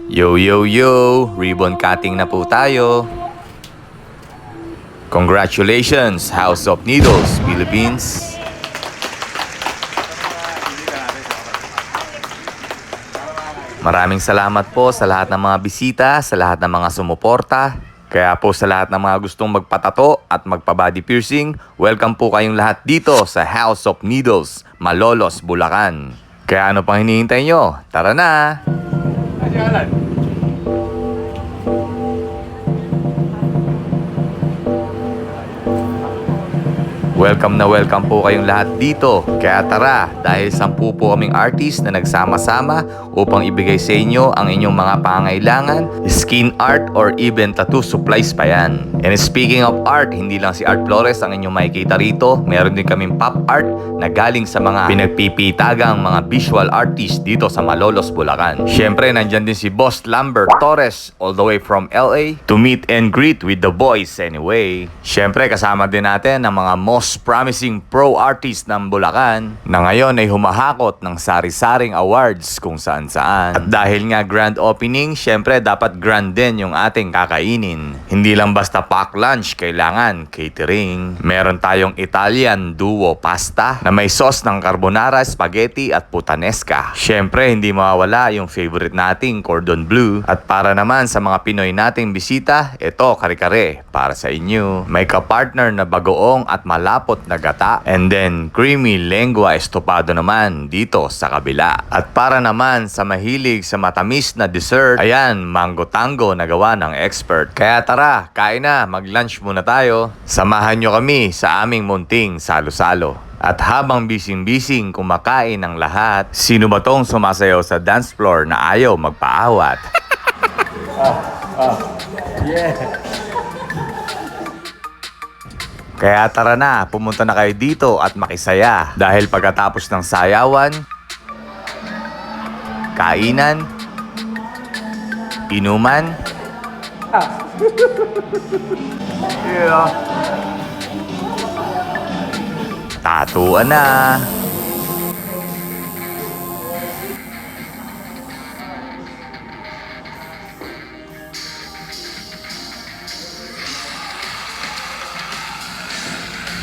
Yo, yo, yo! Ribbon cutting na po tayo. Congratulations, House of Needles, Philippines. Maraming salamat po sa lahat ng mga bisita, sa lahat ng mga sumuporta. Kaya po sa lahat ng mga gustong magpatato at magpa-body piercing, welcome po kayong lahat dito sa House of Needles, Malolos, Bulacan. Kaya ano pang hinihintay nyo? Tara na! Welcome po kayong lahat dito. Kaya tara, dahil 10 po kaming artist na nagsama-sama upang ibigay sa inyo ang inyong mga pangailangan, skin art or even tattoo supplies pa yan. And speaking of art, hindi lang si Art Flores ang inyong makikita rito. Meron din kaming pop art na galing sa mga pinagpipitagang mga visual artist dito sa Malolos, Bulacan. Syempre, nandyan din si Boss Lambert Torres all the way from LA to meet and greet with the boys anyway. Syempre, kasama din natin ang mga most promising pro artist ng Bulacan na ngayon ay humahakot ng sari-saring awards kung saan-saan. At dahil nga grand opening, syempre dapat grand din yung ating kakainin. Hindi lang basta pack lunch, kailangan catering. Meron tayong Italian duo pasta na may sauce ng carbonara, spaghetti at puttanesca. Syempre hindi mawawala yung favorite nating cordon bleu. At para naman sa mga Pinoy nating bisita, ito kare-kare para sa inyo. May kapartner na bagoong at malapot na gata. And then creamy lengua estopado naman dito sa kabila. At para naman sa mahilig sa matamis na dessert, ayan, mango tango na gawa ng expert. Kaya tara, kain na, mag-lunch muna tayo. Samahan nyo kami sa aming munting salo-salo. At habang bising-bising kumakain ng lahat, sino ba tong sumasayaw sa dance floor na ayaw magpaawat? Yeah. Kaya tara na, pumunta na kayo dito at makisaya. Dahil pagkatapos ng sayawan, kainan, inuman, yeah, tatuan na.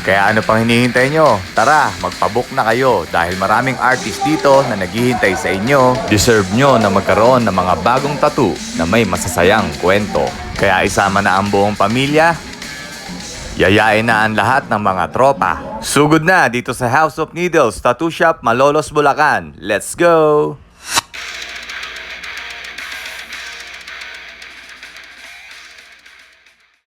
Kaya ano pang hinihintay nyo? Tara, magpabook na kayo dahil maraming artist dito na naghihintay sa inyo. Deserve nyo na magkaroon ng mga bagong tattoo na may masasayang kwento. Kaya isama na ang buong pamilya. Yayain na ang lahat ng mga tropa. Sugod na dito sa House of Needles Tattoo Shop, Malolos, Bulacan. Let's go!